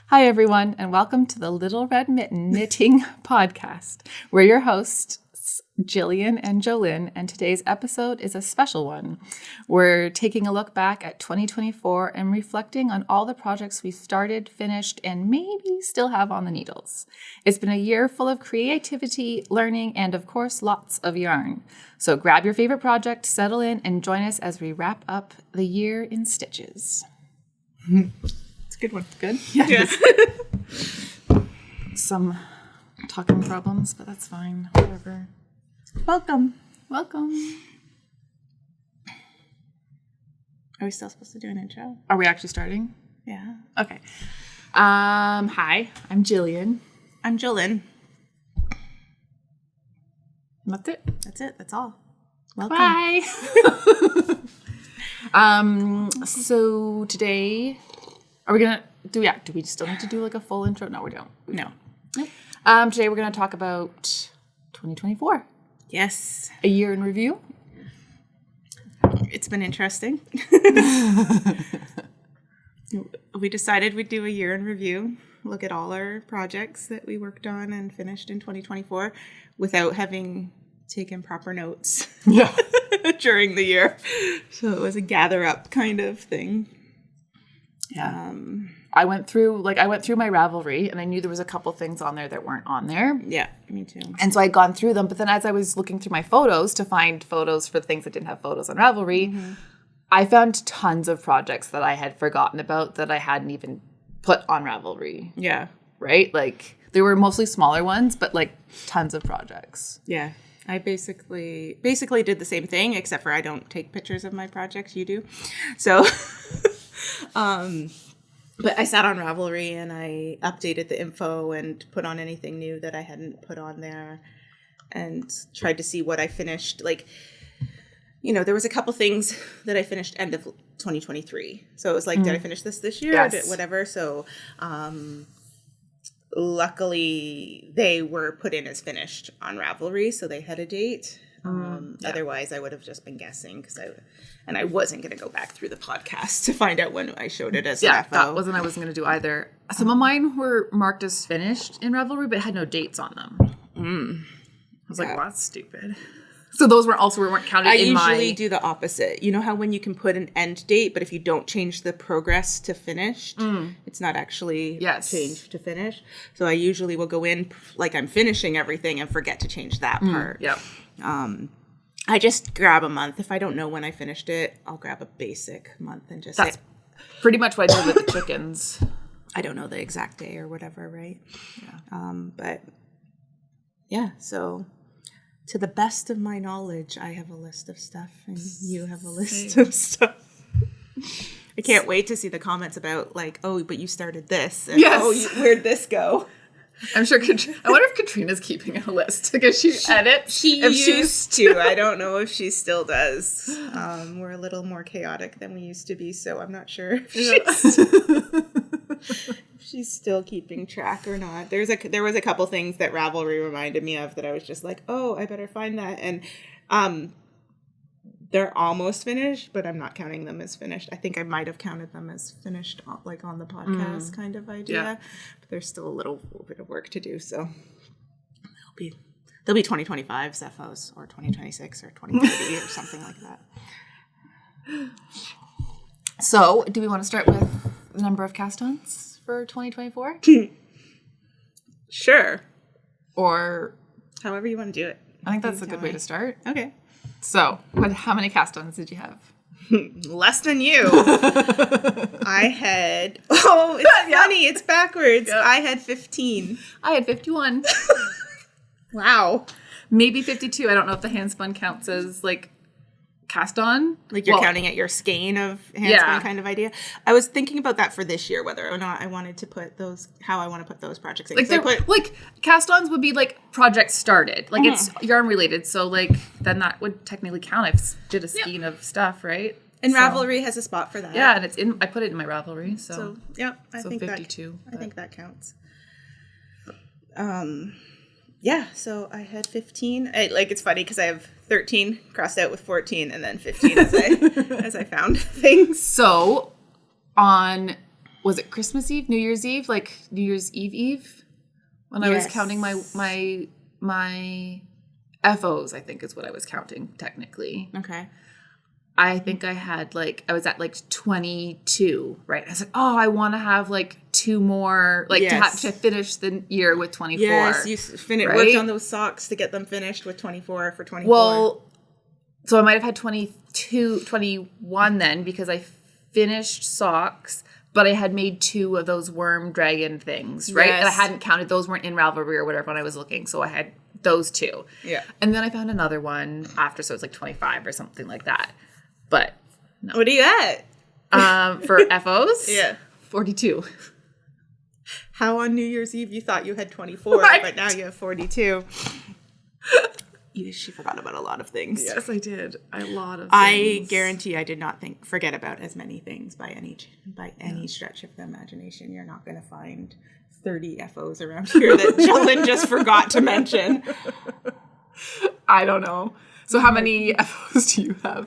Hi, everyone, and welcome to the Little Red Mitten Knitting Podcast. We're your hosts, Jillian and Jolynn, and today's episode is a special one. We're taking a look back at 2024 and reflecting on all the projects we started, finished, and maybe still have on the needles. It's been a year full of creativity, learning, and of course, lots of yarn. So grab your favorite project, settle in, and join us as we wrap up the year in stitches. It's a good one. Good? Yeah. Some talking problems, but that's fine. Whatever. Welcome. Are we still supposed to do an intro? Are we actually starting? Yeah. Okay. Hi, I'm Jillian. I'm Jolynn. That's it. That's it. That's all. Welcome. Bye. So today, are we gonna do we still need to do like a full intro? No, we don't. No. Today we're gonna talk about 2024. Yes. A year in review. It's been interesting. We decided we'd do a year in review, look at all our projects that we worked on and finished in 2024 without having taken proper notes. Yeah. During the year. So it was a gather up kind of thing. Yeah. I went through my Ravelry and I knew there was a couple things on there that weren't on there. Yeah, me too. And so I'd gone through them, but then as I was looking through my photos to find photos for the things that didn't have photos on Ravelry, I found tons of projects that I had forgotten about that I hadn't even put on Ravelry. Yeah. Right? Like they were mostly smaller ones, but like tons of projects. Yeah. I basically did the same thing, except for I don't take pictures of my projects. You do. So, but I sat on Ravelry and I updated the info and put on anything new that I hadn't put on there and tried to see what I finished. Like, there was a couple things that I finished end of 2023. So it was like, did I finish this year? Yes. Or whatever. So, luckily, they were put in as finished on Ravelry, so they had a date. Otherwise, I would have just been guessing because I wasn't going to go back through the podcast to find out when I showed it as an FO. That wasn't I wasn't going to do either. Some of mine were marked as finished in Ravelry, but had no dates on them. I was like, well, that's stupid. So those weren't counted I in my... I usually do the opposite. You know how when you can put an end date, but if you don't change the progress to finished, it's not actually changed to finished. So I usually will go in like I'm finishing everything and forget to change that part. Yep. I just grab a month. If I don't know when I finished it, I'll grab a basic month and just That's pretty much what I did with the chickens. I don't know the exact day or whatever, right? Yeah. But yeah, so... To the best of my knowledge, I have a list of stuff, and you have a list of stuff. I can't wait to see the comments about, like, oh, but you started this. And, yes. Where'd this go? I'm sure. I wonder if Katrina's keeping a list because she edits. She used to. I don't know if she still does. We're a little more chaotic than we used to be, so I'm not sure if she's still keeping track or not. There was a couple things that Ravelry reminded me of that I was just like, oh, I better find that. And they're almost finished, but I'm not counting them as finished. I think I might have counted them as finished, like on the podcast kind of idea. Yeah. But there's still a little bit of work to do. So there'll be 2025's FOs or 2026 or 2030 or something like that. So, do we want to start with the number of Cast Ons for 2024? Sure. Or however you want to do it. I think that's a good way to start. Okay. So, how many Cast Ons did you have? Less than you. I had... Oh, it's funny. It's backwards. Yep. I had 15. I had 51. Wow. Maybe 52. I don't know if the handspun counts as, like, cast on. Like you're counting at your skein of handspun kind of idea. I was thinking about that for this year, whether or not I wanted to put those, how I want to put those projects in. Like cast ons would be like projects started. Like it's yarn related. So like then that would technically count if I did a skein of stuff, right? And Ravelry has a spot for that. Yeah, and I put it in my Ravelry. So yeah, I think 52. I think that counts. Yeah, so I had 15. It's funny because I have 13 crossed out with 14 and then 15 as I found things. So on was it Christmas Eve, New Year's Eve, like New Year's Eve, when I was counting my FOs, I think is what I was counting technically. Okay. I think I had I was at 22, right? I was like, oh, I want to have 2 more, to finish the year with 24. Yes, you worked on those socks to get them finished with 24 for 24. Well, so I might have had 21 then because I finished socks, but I had made 2 of those worm dragon things, right? Yes. And I hadn't counted. Those weren't in Ravelry or whatever when I was looking. So I had those 2. Yeah. And then I found another one after, so it's 25 or something like that. But no. What are you at? For FOs? Yeah. 42. How on New Year's Eve you thought you had 24, Right. but now you have 42. She forgot about a lot of things. Yes, I did. A lot of things. I guarantee I did not forget about as many things by any stretch of the imagination. You're not going to find 30 FOs around here that Jolyn just forgot to mention. I don't know. So how many FOs do you have?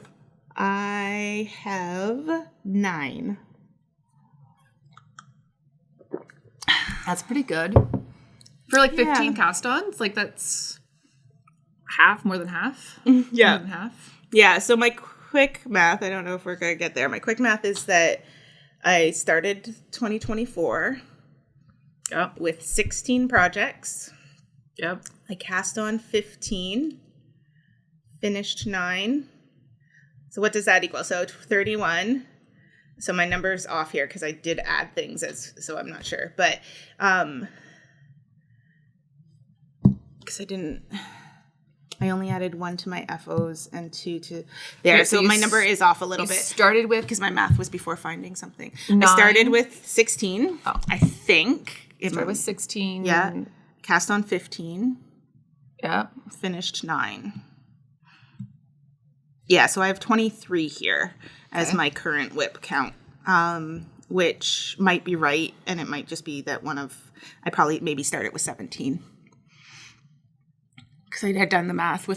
I have 9. That's pretty good. For 15 cast-ons, that's half, more than half. Yeah. More than half. Yeah, so my quick math, I don't know if we're going to get there. My quick math is that I started 2024 with 16 projects. Yep. I cast on 15, finished 9. So what does that equal? So 31. So my number's off here because I did add things, so I'm not sure. But because I only added 1 to my FOs and 2 to there. Okay, so my number is off a little bit. Started with, because my math was before finding something. 9. I started with 16, I think. Started with 16. Yeah. Cast on 15. Yeah. Finished 9. Yeah, so I have 23 here as my current whip count, which might be right, and it might just be that I probably maybe started with 17. Because I had done the math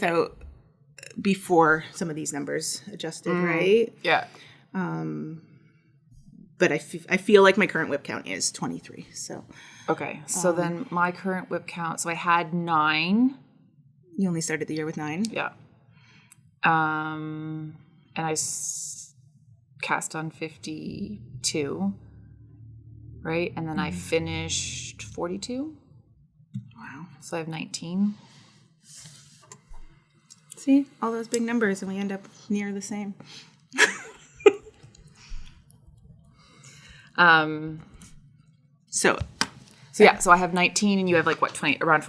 before some of these numbers adjusted, right? Yeah. But I feel like my current whip count is 23, so. Okay, so then my current whip count, so I had 9. You only started the year with 9? Yeah. And I cast on 52, right? And then I finished 42. Wow. So I have 19. See, all those big numbers, and we end up near the same. So I have 19, and you have around 23, Around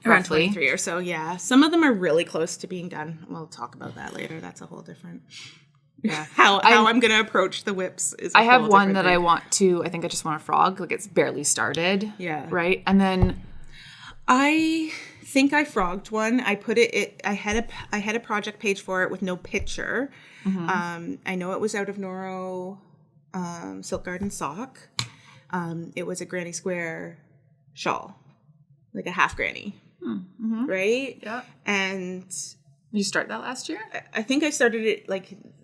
roughly. 23 or so, yeah. Some of them are really close to being done. We'll talk about that later. That's a whole different. Yeah. How I'm going to approach the whips is. I have one that I want to. I think I just want to frog. It's barely started. Yeah. Right, and then I think I frogged one. I put it. I had a project page for it with no picture. Mm-hmm. I know it was out of Noro Silk Garden sock. It was a granny square shawl, like a half granny, right? Yeah. And you start that last year? I think I started it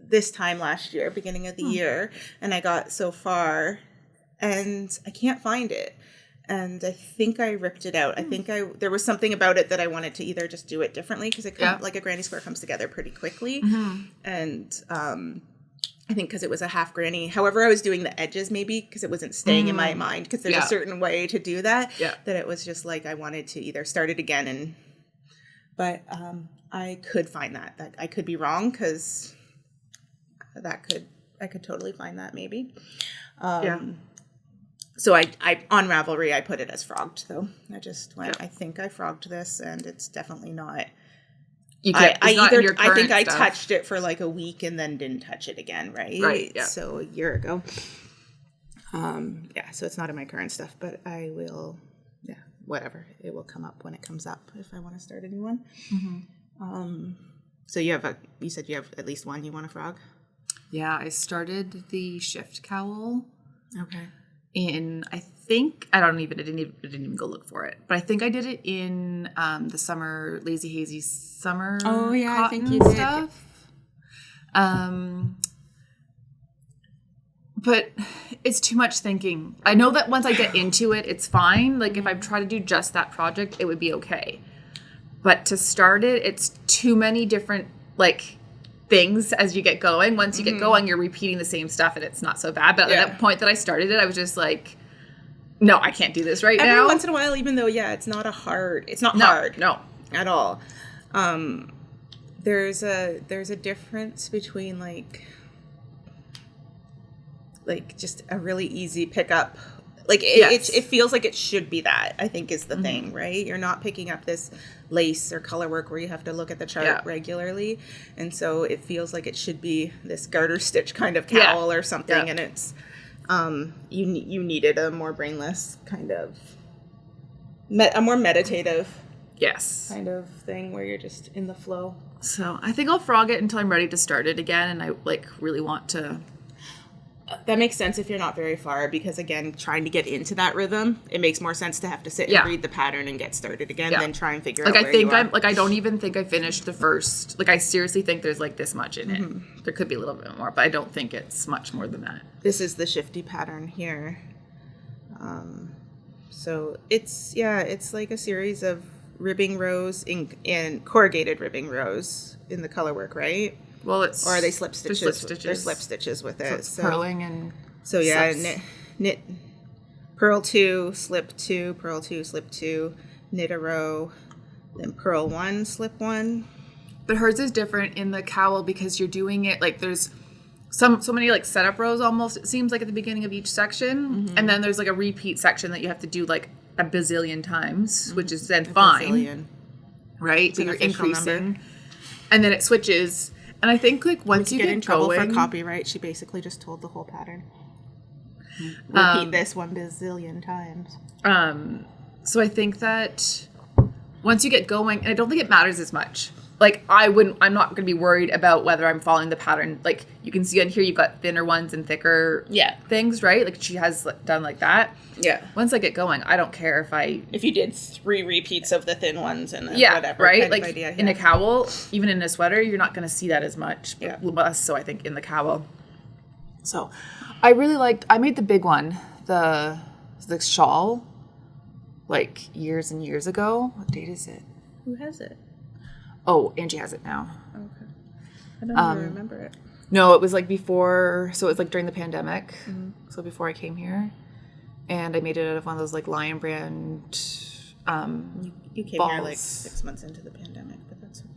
this time last year, beginning of the year, and I got so far, and I can't find it. And I think I ripped it out. I think there was something about it that I wanted to either just do it differently because like a granny square comes together pretty quickly, and I think because it was a half granny. However, I was doing the edges maybe because it wasn't staying in my mind because there's a certain way to do that. Yeah. That it was just I wanted to either start it again but I could find that. I could be wrong because I could totally find that maybe. So I on Ravelry I put it as frogged though. I just went. I think I frogged this and it's definitely not. I think I touched it for a week and then didn't touch it again, right? Right, yeah. So a year ago. So it's not in my current stuff, but I will, whatever. It will come up when it comes up if I want to start a new one. Mm-hmm. So you said you have at least one you want to frog? Yeah, I started the shift cowl. Okay. I didn't even go look for it, but I think I did it in the summer Lazy Hazy summer. Oh yeah, I think you stuff. But it's too much thinking. I know that once I get into it, it's fine. Like if I try to do just that project, it would be okay. But to start it, it's too many different like things as you get going. Once you get going, you're repeating the same stuff and it's not so bad. But at that point that I started it, I was just like, no, I can't do this now. Every once in a while, even though, it's not hard. No. At all. There's a difference between like just a really easy pickup. Like it feels like it should be that, I think, is the thing, right? You're not picking up this lace or color work where you have to look at the chart regularly. And so it feels like it should be this garter stitch kind of cowl or something. And it's, you needed a more brainless kind of, a more meditative kind of thing where you're just in the flow. So I think I'll frog it until I'm ready to start it again. And I like really want to. That makes sense if you're not very far, because again, trying to get into that rhythm, it makes more sense to have to sit and read the pattern and get started again than try and figure out where you are. I don't even think I finished the first, like I seriously think there's like this much in it. There could be a little bit more, but I don't think it's much more than that. This is the shifty pattern here. So it's like a series of ribbing rows and corrugated ribbing rows in the color work, right? Well, or are they slip stitches? They're slip stitches with it. So purling and knit purl 2, slip 2, purl 2, slip 2, knit a row, then purl 1, slip 1. But hers is different in the cowl because you're doing it like there's so many like setup rows almost, it seems like at the beginning of each section, and then there's like a repeat section that you have to do like a bazillion times, which is then fine, right? So you're increasing, and then it switches. And I think like once you get in trouble for copyright, she basically just told the whole pattern. Repeat this 1 bazillion times. So I think that once you get going, and I don't think it matters as much. Like I'm not going to be worried about whether I'm following the pattern. Like you can see on here, you've got thinner ones and thicker things, right? Like she has done like that. Yeah. Once I get going, I don't care if you did 3 repeats of the thin ones and whatever. Right. Kind like of idea, in a cowl, even in a sweater, you're not going to see that as much. Less so I think in the cowl. So I made the big one, the shawl, like years and years ago. What date is it? Who has it? Oh, Angie has it now. Okay. I don't even remember it. No, it was like before, so it was like during the pandemic. So before I came here. And I made it out of one of those like Lion Brand you came balls. here like 6 months into the pandemic, but that's okay.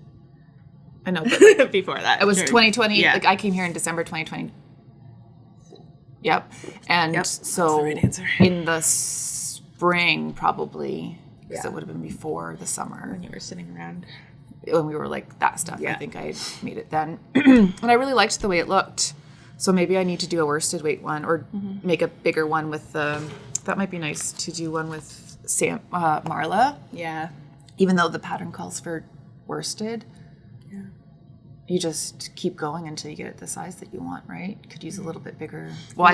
I know, but like, before that. It was 2020. Yeah. Like I came here in December 2020. Yep. And so the right answer. In the spring probably, because it would have been before the summer. When you were sitting around. When we were like that stuff. I think I made it then. And I really liked the way it looked. So maybe I need to do a worsted weight one or make a bigger one with that might be nice to do one with Marla. Yeah. Even though the pattern calls for worsted. Yeah. You just keep going until you get it the size that you want, right? Could use a little bit bigger. Well,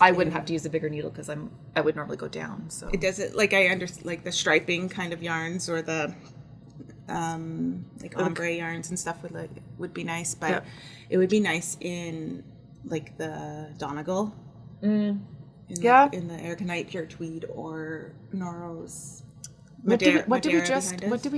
I wouldn't have to use a bigger needle because I would normally go down. So it doesn't like like the striping kind of yarns or the like ombre yarns and stuff would be nice, but it would be nice in like the Donegal, in the Ergonite pure tweed or Noro's. What did we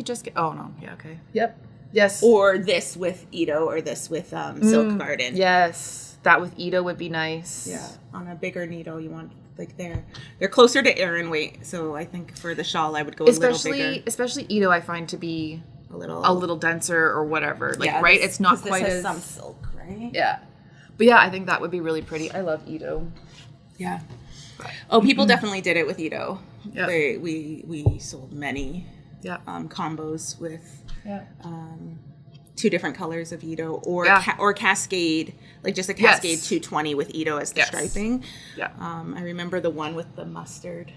just get? Oh no, yeah, okay, yep, yes. Or this with Ito, or this with Silk Garden. Yes, that with Ito would be nice. Yeah, on a bigger needle, you want like they're closer to Aran weight, so I think for the shawl I would go a little bigger. Especially Ito, I find to be a little denser or whatever. Like right, it's not quite this has as some silk, right? Yeah. But yeah, I think that would be really pretty. I love Ito. Yeah. Oh, people definitely did it with Ito. Yeah. We sold many combos with 2 different colors of Ito or Cascade, like just a Cascade 220 with Ito as the striping. Yeah. I remember the one with the mustard.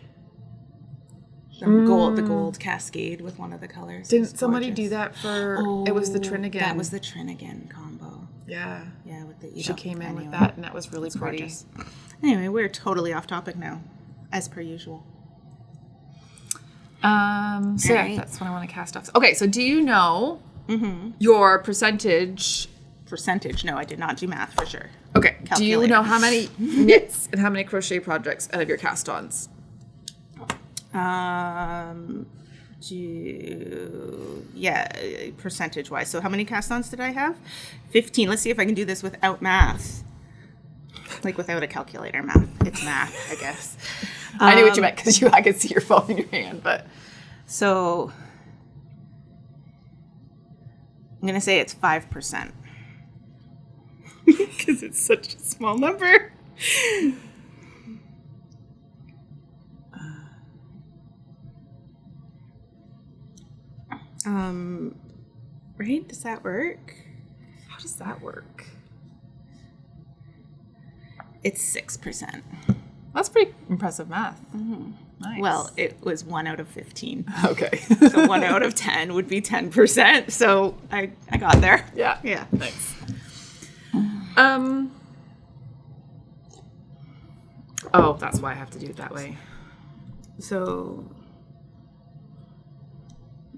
The gold Cascade with one of the colors. Didn't somebody do that for? It was the Trinnigan. That was the Trinnigan combo. Yeah. Yeah, with the Ito. She came in with that, and that was really pretty. Gorgeous. Anyway, we're totally off topic now, as per usual. So yeah, that's what I want to cast off. Okay, so do you know your percentage? Percentage? No, I did not do math for sure. Okay. Do you calculator. know how many knits and how many crochet projects out of your cast-ons? Percentage wise. So how many cast-ons did I have? 15. Let's see if I can do this without math. Like without a calculator math. It's math, I guess. I knew what you meant because I could see your phone in your hand, but So I'm going to say it's 5%. Because it's such a small number. Right? Does that work? how does that work? It's 6%. That's pretty impressive math. Nice. Well, it was 1 out of 15. Okay. So 1 out of 10 would be 10%. So I got there. Yeah. Yeah. Thanks. Oh, that's why I have to do it that way. So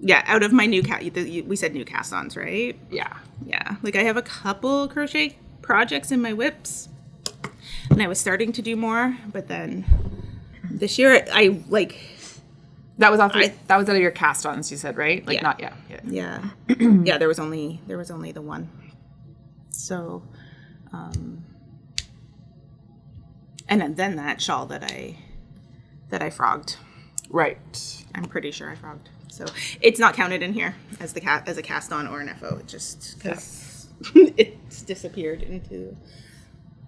yeah, out of my new we said new cast-ons, right? Yeah. Yeah. Like I have a couple crochet projects in my whips. And I was starting to do more, but then this year I like That was off. That was out of your cast-ons. You said, right? Like Yeah. not yeah. yeah. Yeah, there was only the one. So and then that shawl that I frogged. Right. I'm pretty sure I frogged. So it's not counted in here as as a cast on or an FO. It just because it's disappeared into.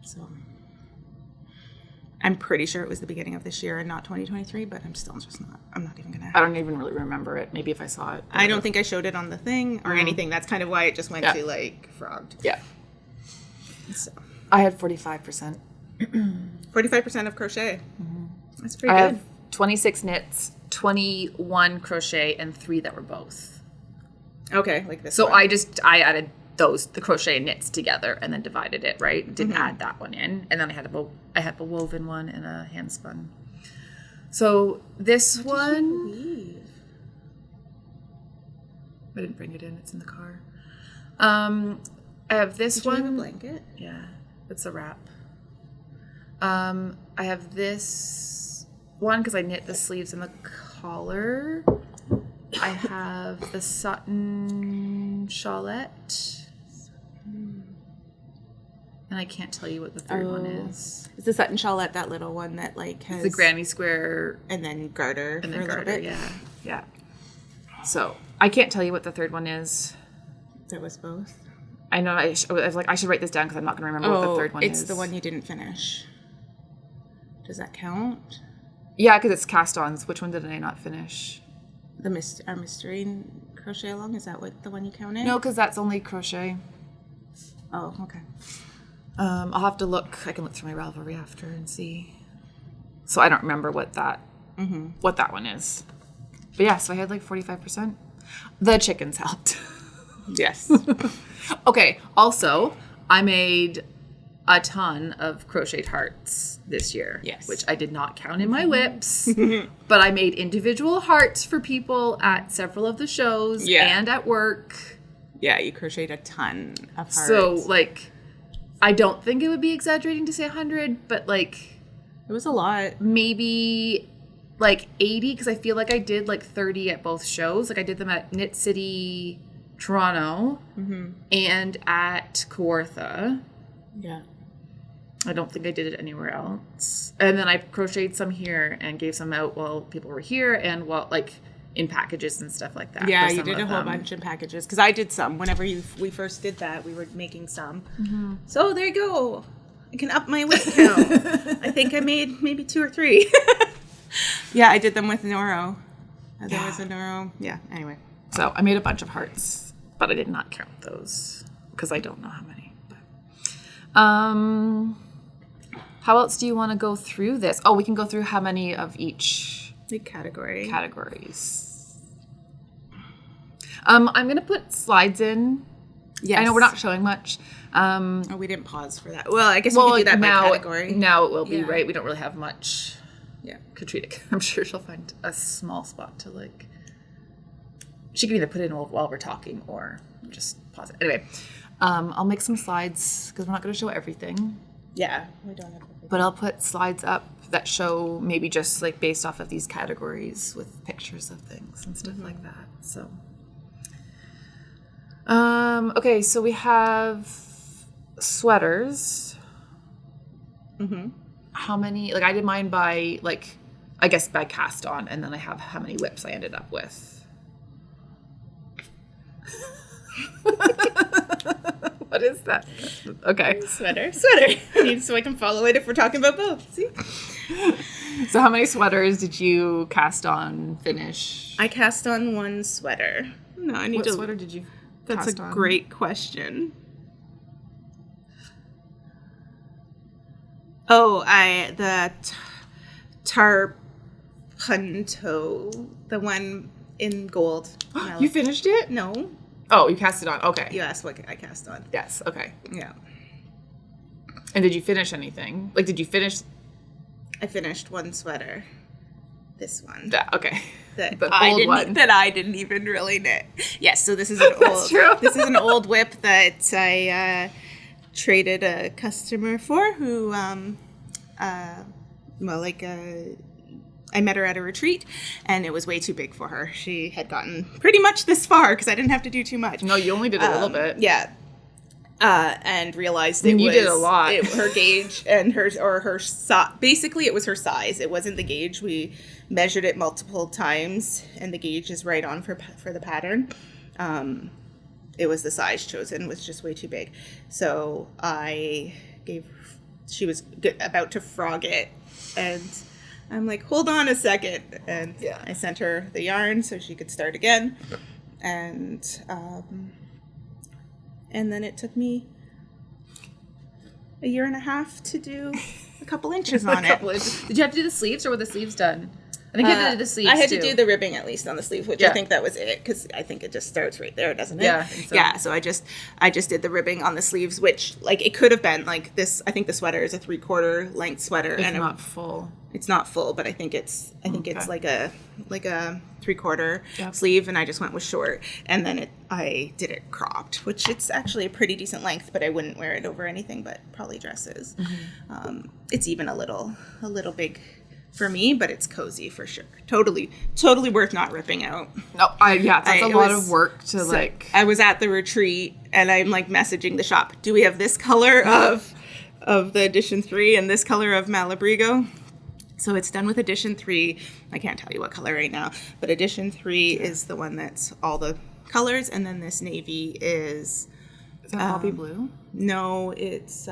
So I'm pretty sure it was the beginning of this year and not 2023. But I'm still just not. I'm not even gonna. I don't even really remember it. Maybe if I saw it. I don't think I showed it on the thing or anything. That's kind of why it just went Yeah. to like frogged. Yeah. So I had 45%. 45% of crochet. That's pretty I good. have 26 knits, 21 crochet, and 3 that were both. Okay, like this. So one. I added the crochet and knits together and then divided it, right? Didn't add that one in. And then I had a woven one and a hand spun. So this one, I didn't bring it in. It's in the car. I have this Did you have a one. blanket? Yeah, it's a wrap. I have this one because I knit the sleeves and the collar. I have the Sutton Shawlette. And I can't tell you what the third one is. Is the Sutton Shawlette that little one that like has The granny square and then garter and for then a little garter. bit? Yeah, yeah. So I can't tell you what the third one is. There was both. I know. I was like, I should write this down because I'm not going to remember what the third one is. It's the one you didn't finish. Does that count? Yeah, because it's cast-ons. Which one did I not finish? Our mystery crochet along, is that what the one you counted? No, because that's only crochet. Oh, okay. I'll have to look. I can look through my Ravelry after and see. So I don't remember what that one is. But yeah, so I had like 45%. The chickens helped. Yes. Okay. Also, I made a ton of crocheted hearts this year. Yes. Which I did not count in my whips. But I made individual hearts for people at several of the shows and at work. Yeah, you crocheted a ton of hearts. So, like, I don't think it would be exaggerating to say 100, but, like, it was a lot. maybe, like, 80, because I feel like I did, like, 30 at both shows. Like, I did them at Knit City, Toronto, and at Kawartha. Yeah. I don't think I did it anywhere else. And then I crocheted some here and gave some out while people were here and while, like, in packages and stuff like that. Yeah, you did a whole bunch in packages. Because I did some. Whenever we first did that, we were making some. So there you go. I can up my whip count. I think I made maybe 2 or 3. Yeah, I did them with Noro. There was a Noro. Yeah, anyway. So I made a bunch of hearts, but I did not count those because I don't know how many. But, how else do you want to go through this? Oh, we can go through how many of each categories. I'm going to put slides in. Yes. I know we're not showing much. Oh, we didn't pause for that. Well, I guess we could do that by category. Now it will be, Yeah. right? We don't really have much. Yeah. Katrina, I'm sure she'll find a small spot to, like... She can either put it in while we're talking or just pause it. Anyway, I'll make some slides because we're not going to show everything. Yeah, we don't have everything. But I'll put slides up that show maybe just like based off of these categories with pictures of things and stuff like that. So, okay, so we have sweaters. Mm-hmm. How many? Like I did mine by like, I guess by cast on, and then I have how many whips I ended up with. What is that? Okay. Sweater. So I can follow it if we're talking about both. See? So how many sweaters did you cast on finish? I cast on one sweater. No, I need What to. sweater did you That's cast a on? great question. Oh, the Tarpunto, the one in gold. You finished it? No. Oh, you cast it on. Okay. You asked what I cast on. Yes. Okay. Yeah. And did you finish anything? Like, did you finish? I finished one sweater. This one. Yeah. Okay. That the I old didn't, one. That I didn't even really knit. Yes. So this is an That's old. true. This is an old whip that I traded a customer for who, I met her at a retreat, and it was way too big for her. She had gotten pretty much this far because I didn't have to do too much. No, you only did a little bit. Yeah. And realized you did a lot. Her gauge and her size. Basically, it was her size. It wasn't the gauge. We measured it multiple times, and the gauge is right on for the pattern. It was the size chosen, was just way too big. So she was about to frog it, and I'm like, hold on a second. And I sent her the yarn so she could start again. And then it took me a year and a half to do a couple inches on it. Did you have to do the sleeves, or were the sleeves done? I think you had to do the sleeves, I had too. to do the ribbing at least on the sleeve, which I think that was it, because I think it just starts right there, doesn't it? Yeah, I think so. Yeah, so I just did the ribbing on the sleeves, which, like, it could have been, like, this, I think the sweater is a 3/4 length sweater. It's not full. It's not full, but I think it's like a 3/4 Yep. sleeve, and I just went with short, and then I did it cropped, which it's actually a pretty decent length, but I wouldn't wear it over anything but probably dresses. Mm-hmm. It's even a little big for me, but it's cozy for sure. Totally worth not ripping out. No, that's a lot of work to like. I was at the retreat, and I'm like messaging the shop. Do we have this color of the edition 3 and this color of Malabrigo? So it's done with edition 3. I can't tell you what color right now, but edition 3 is the one that's all the colors, and then this navy is. Is that poppy blue? No, it's.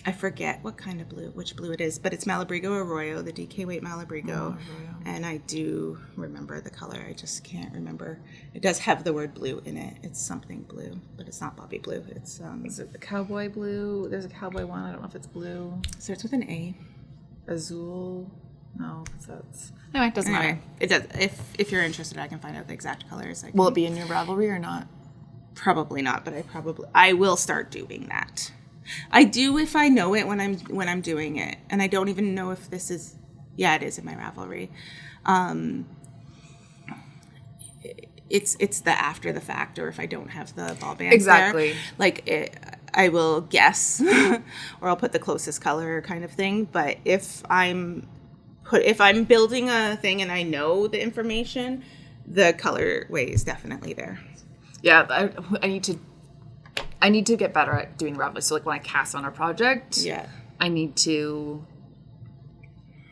I forget what kind of blue, which blue it is, but it's Malabrigo Arroyo, the DK weight Malabrigo, and I do remember the color. I just can't remember. It does have the word blue in it. It's something blue, but it's not poppy blue. It's Is it the cowboy blue? There's a cowboy one. I don't know if it's blue. Starts with an A. Azul. No, that's anyway. It doesn't matter. It does. If you're interested, I can find out the exact colors. Will it be in your Ravelry or not? Probably not, but I will start doing that. I do if I know it when I'm doing it, and I don't even know if this is. Yeah, it is in my Ravelry. It's the after the fact, or if I don't have the ball bands exactly. there, like I will guess, or I'll put the closest color kind of thing. But if I'm building a thing and I know the information, the colorway is definitely there. Yeah, I need to get better at doing Ravelry. So like when I cast on a project, I need to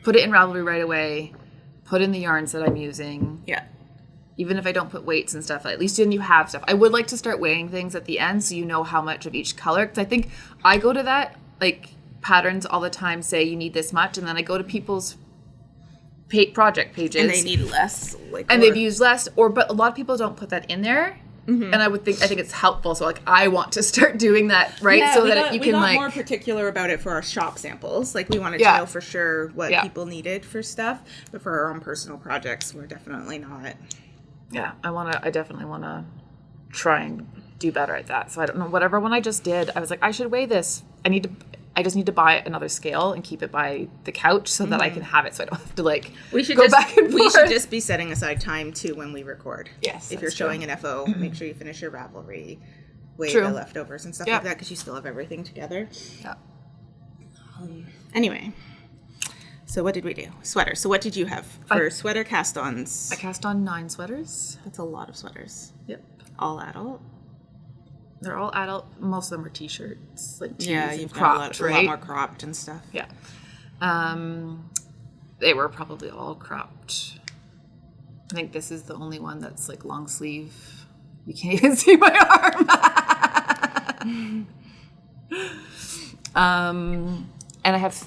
put it in Ravelry right away, put in the yarns that I'm using. Yeah. Even if I don't put weights and stuff, at least then you have stuff. I would like to start weighing things at the end so you know how much of each color. Because I think I go to that, like, patterns all the time say you need this much, and then I go to people's project pages. And they need less. And they've used less, but a lot of people don't put that in there. Mm-hmm. And I think it's helpful. So like I want to start doing that, right? Yeah, so we got more particular about it for our shop samples. Like we wanted to know for sure what people needed for stuff, but for our own personal projects, we're definitely not. Yeah, I definitely want to try and do better at that. So I don't know, whatever one I just did, I was like, I should weigh this. I I just need to buy another scale and keep it by the couch so that I can have it so I don't have to like We should go back and we forth. should just be setting aside time too when we record. Yes, If you're that's true. showing an FO, make sure you finish your Ravelry, weigh True. the leftovers and stuff Yeah. like that, because you still have everything together. Yeah. Anyway, so what did we do? Sweater. So what did you have for sweater cast-ons? I cast on 9 sweaters. That's a lot of sweaters. Yep. All adult. They're all adult. Most of them are t-shirts, like tees Yeah, and you've cropped, got a lot right? more cropped and stuff. Yeah. They were probably all cropped. I think this is the only one that's like long sleeve. You can't even see my arm. And I have,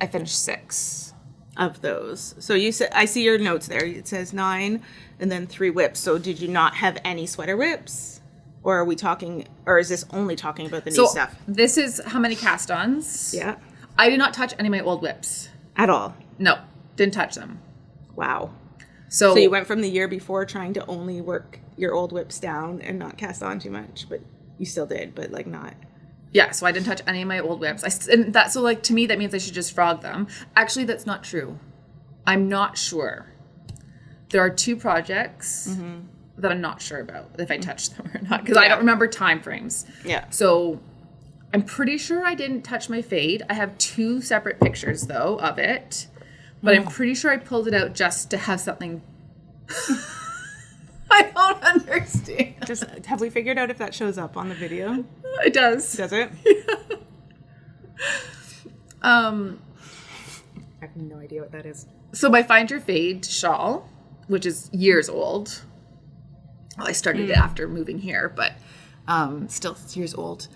I finished 6. Of those. So you said, I see your notes there. It says 9 and then 3 whips. So did you not have any sweater whips? Or are we talking, or is this only talking about the new stuff? This is how many cast-ons. Yeah. I did not touch any of my old whips. At all. No, didn't touch them. Wow. So you went from the year before trying to only work your old whips down and not cast on too much, but you still did, but like not. Yeah, so I didn't touch any of my old whips. So like to me that means I should just frog them. Actually, that's not true. I'm not sure. There are 2 projects that I'm not sure about if I touched them or not, because I don't remember time frames. Yeah. So I'm pretty sure I didn't touch my fade. I have 2 separate pictures though of it, but I'm pretty sure I pulled it out just to have something. I don't understand. Just have we figured out if that shows up on the video? It does. Does it? Yeah. I have no idea what that is. So my Find Your Fade shawl, which is years old. Well, I started it after moving here, but still it's years old.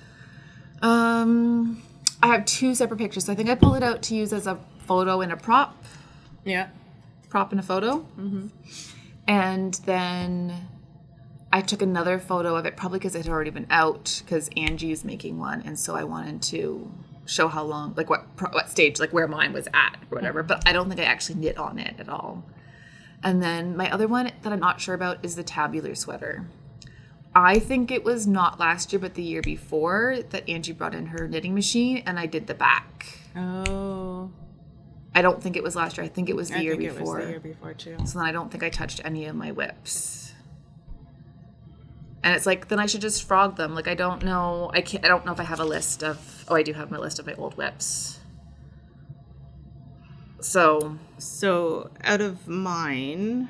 I have 2 separate pictures. So I think I pulled it out to use as a photo and a prop. Yeah. Prop and a photo. Mm-hmm. And then I took another photo of it, probably because it had already been out, because Angie is making one. And so I wanted to show how long, like what stage, like where mine was at or whatever. But I don't think I actually knit on it at all. And then my other one that I'm not sure about is the tabular sweater. I think it was not last year, but the year before that Angie brought in her knitting machine and I did the back. Oh. I don't think it was last year. I think it was the year before. It was the year before too. So then I don't think I touched any of my whips. And it's like, then I should just frog them. Like, I don't know. I don't know if I have a list of, I do have my list of my old whips. So out of mine,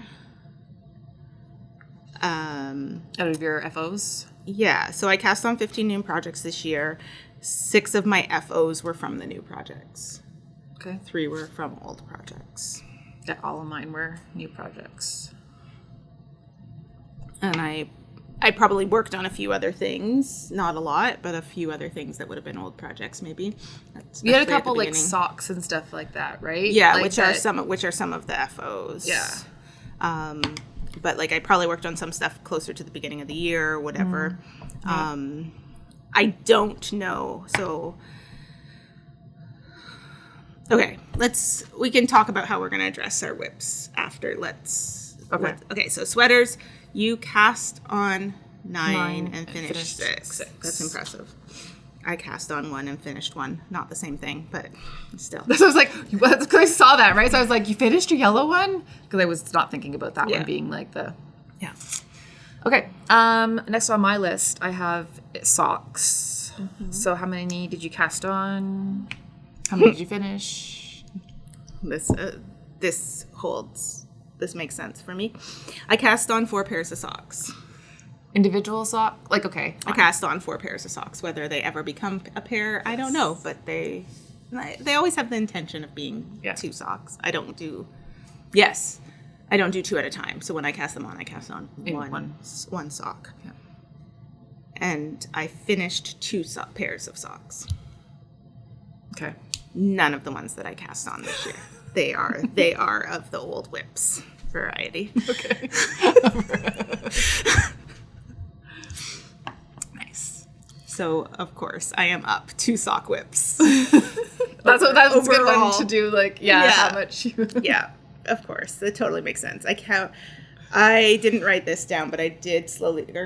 out of your FOs? Yeah. So I cast on 15 new projects this year. 6 of my FOs were from the new projects. Okay. 3 were from old projects. Yeah, all of mine were new projects. And I probably worked on a few other things, not a lot, but a few other things that would have been old projects maybe. You had a couple like socks and stuff like that, right? Yeah, like which are some of the FOs. Yeah. But like I probably worked on some stuff closer to the beginning of the year or whatever. I don't know. So okay, we can talk about how we're going to address our whips after. Okay, so sweaters, you cast on 9 and finished 6. That's impressive. I cast on 1 and finished 1. Not the same thing, but still. So I was like, because I saw that, right? So I was like, you finished your yellow one? Because I was not thinking about that one being like the... Yeah. Okay. Next on my list, I have socks. Mm-hmm. So how many did you cast on? How many did you finish? This makes sense for me. I cast on 4 pairs of socks. Individual sock? Like, okay. Fine. I cast on 4 pairs of socks. Whether they ever become a pair, I don't know. But they always have the intention of being 2 socks. I don't do 2 at a time. So when I cast them on, I cast on one sock. Yeah. And I finished 2 pairs of socks. Okay. None of the ones that I cast on this year. They are of the old whips variety. Okay. Nice. So of course I am up 2 sock whips. That's a good one to do. Like, how much you... Yeah, of course. That totally makes sense. I didn't write this down, but I did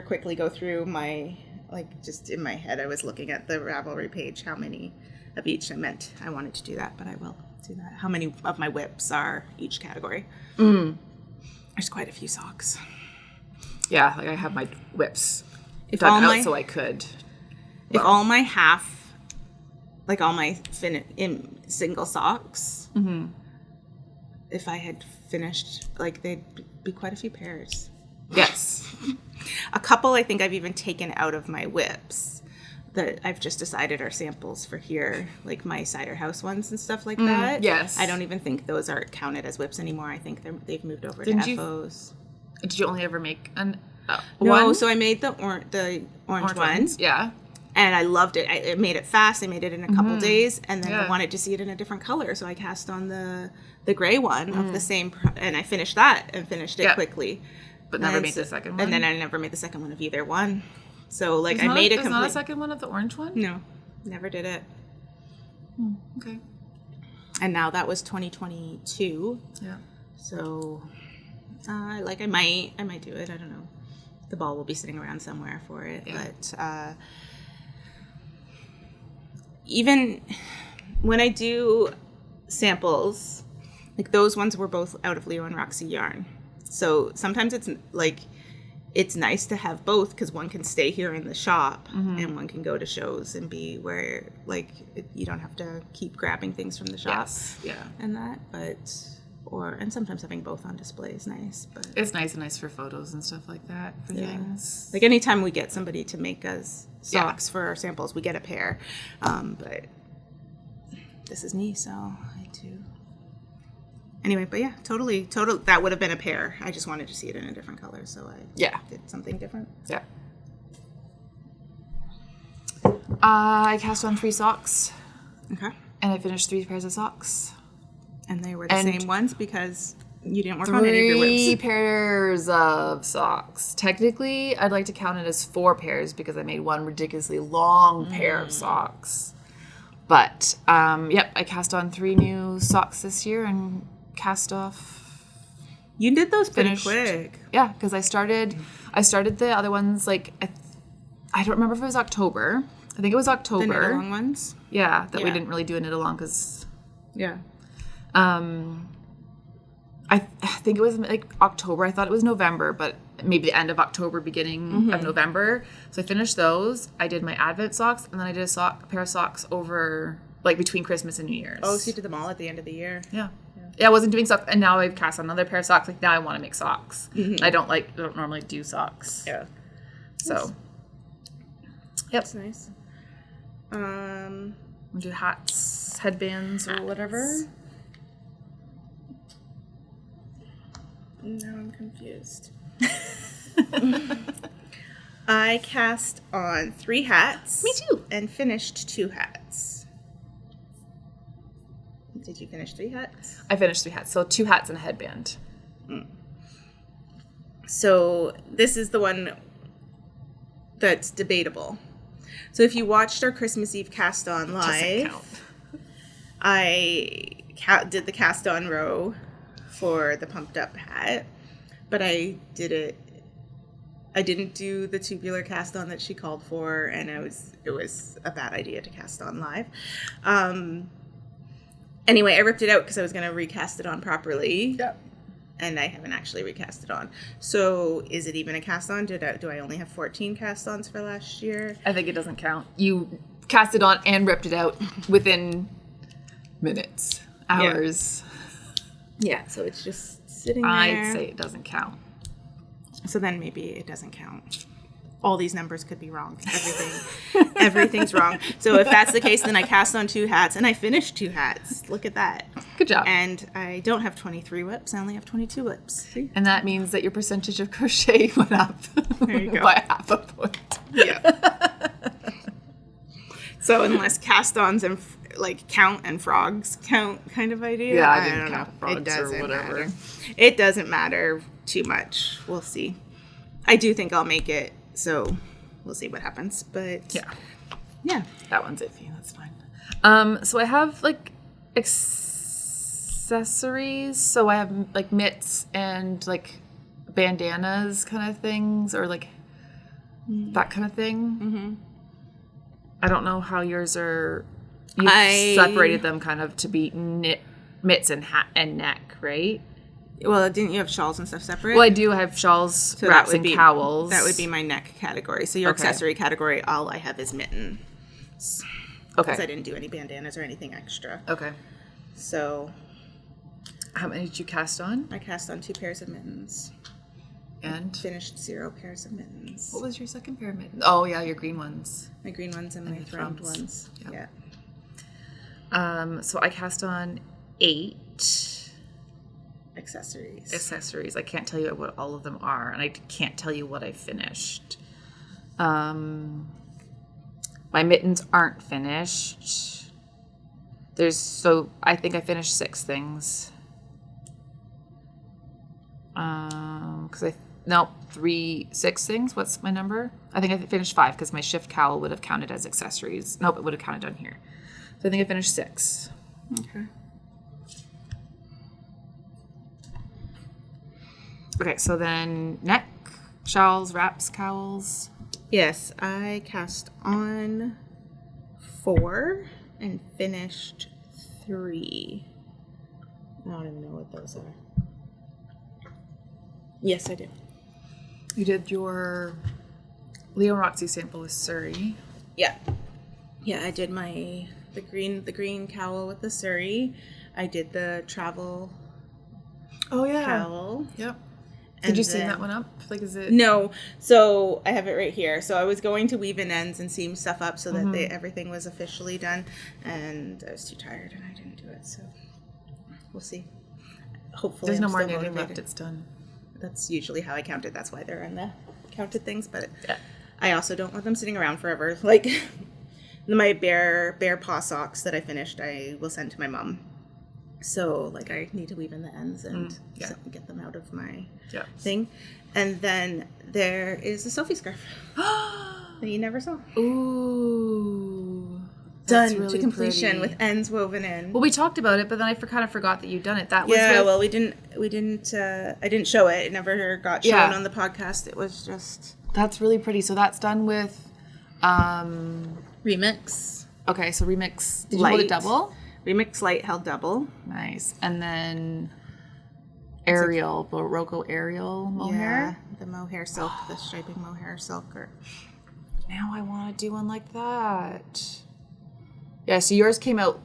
quickly go through my like just in my head, I was looking at the Ravelry page, how many of each. I wanted to do that, but I will do that. How many of my whips are each category? There's quite a few socks. Yeah, like I have my whips If done all out my so I could. if all my half, like all my in single socks, if I had finished, like they'd be quite a few pairs. Yes. A couple I think I've even taken out of my whips that I've just decided are samples for here, like my cider house ones and stuff like that. Yes. I don't even think those are counted as whips anymore. I think they've moved over Didn't to you- FOs. Did you only ever make No, one? so I made the orange ones. Yeah. And I loved it. I made it fast. I made it in a couple days, and then I Yeah. wanted to see it in a different color, so I cast on the gray one of the same, and I finished that and finished it Yeah. quickly. But never And made the second one? And then I never made the second one of either one. So like There's I made a There's not a complete. second one of the orange one? No, never did it. Okay. And now that was 2022. Yeah. So, I might do it. I don't know. The ball will be sitting around somewhere for it. Yeah. But even when I do samples, like those ones were both out of Leo and Roxy yarn. So sometimes it's nice to have both because one can stay here in the shop and one can go to shows and be where you don't have to keep grabbing things from the shop. Yes. Yeah. And that, and sometimes having both on display is nice, but It's nice for photos and stuff like that for things. like anytime we get somebody to make us socks for our samples, we get a pair. But this is me, so I do. Anyway, but yeah, totally. That would have been a pair. I just wanted to see it in a different color, so I did something different. Yeah. I cast on 3 socks Okay. and I finished 3 pairs of socks. And they were the And same ones because you didn't work on any of your 3 whips. pairs of socks. Technically, I'd like to count it as 4 pairs because I made one ridiculously long pair of socks. But, I cast on 3 new socks this year and cast off. You did those pretty Finished. quick. Yeah, because I started the other ones I don't remember if it was October. I think it was October. The knit along ones. Yeah, that we Yeah. didn't really do a knit along because Yeah. I think it was October. I thought it was November, but maybe the end of October, beginning of November. So I finished those. I did my Advent socks, and then I did a pair of socks over between Christmas and New Year's. Oh, so you did them all at the end of the year. Yeah, I wasn't doing socks, and now I've cast on another pair of socks. Like now I want to make socks. I don't normally do socks. Yeah. So, That's nice. we'll do hats, headbands, or whatever. Now I'm confused. I cast on 3 hats. Me too. And finished 2 hats. Did you finish 3 hats? I finished 3 hats, so 2 hats and a headband. So this is the one that's debatable. So if you watched our Christmas Eve cast on Doesn't live, count. I did the cast on row for the pumped up hat, but I didn't do the tubular cast on that she called for, and it was a bad idea to cast on live. Anyway, I ripped it out because I was going to recast it on properly. Yep. And I haven't actually recast it on. So is it even a cast on? Do I only have 14 cast ons for last year? I think it doesn't count. You cast it on and ripped it out within minutes, hours. Yeah, so it's just sitting there. I'd say it doesn't count. So then maybe it doesn't count. All these numbers could be wrong. Everything's wrong. So if that's the case, then I cast on 2 hats and I finished 2 hats. Look at that. Good job. And I don't have 23 whips. I only have 22 whips. See? And that means that your percentage of crochet went up There you go. by half a point. Yeah. So unless cast-ons and count and frogs count kind of idea. Yeah, I I didn't don't count know. frogs It doesn't or whatever. matter. It doesn't matter too much. We'll see. I do think I'll make it, so we'll see what happens. But yeah. That one's iffy. That's fine. So I have accessories. So I have mitts and bandanas kind of things, or that kind of thing. Mm-hmm. I don't know how yours are. You separated them kind of to be mitts and hat and neck, right? Well, didn't you have shawls and stuff separate? Well, I do have shawls, wraps, and cowls. That would be my neck category. So your accessory category, all I have is mittens. Okay. Because I didn't do any bandanas or anything extra. Okay. So. How many did you cast on? I cast on 2 pairs of mittens. And? Finished 0 pairs of mittens. What was your second pair of mittens? Oh, yeah, your green ones. My green ones and my thrombed ones. Yep. Yeah. So I cast on 8 accessories. I can't tell you what all of them are, and I can't tell you what I finished. My mittens aren't finished. I think I finished 6 things. 6 things. What's my number? I think I finished 5 because my shift cowl would have counted as accessories. Nope, it would have counted on here. So I think I finished 6. Okay. Okay, so then neck, shawls, wraps, cowls. Yes, I cast on 4 and finished 3. I don't even know what those are. Yes, I do. You did your Leo Roxy sample with Surrey. Yeah. Yeah, I did the green cowl with the Surrey. I did the travel cowl. Yep. Did you seam that one up? Like, is it? No. So I have it right here. So I was going to weave in ends and seam stuff up so that everything was officially done, and I was too tired and I didn't do it. So we'll see. Hopefully, there's no more knitting knitting left. It's done. That's usually how I count it. That's why they're in the counted things. But I also don't want them sitting around forever. Like my bear paw socks that I finished, I will send to my mom. So, like, I need to weave in the ends and get them out of my thing. And then there is the Sophie scarf that you never saw. Ooh. Done really to completion with ends woven in. Well, we talked about it, but then I kind of forgot that you'd done it. That was we didn't. I didn't show it. It never got shown on the podcast. It was just. That's really pretty. So that's done with Remix. Okay, so Remix. Did you hold it double? Remix Light held double. Nice. And then Ariel, Barocco Ariel mohair. Yeah, the mohair silk, the striping mohair silk. Now I want to do one like that. Yeah, so yours came out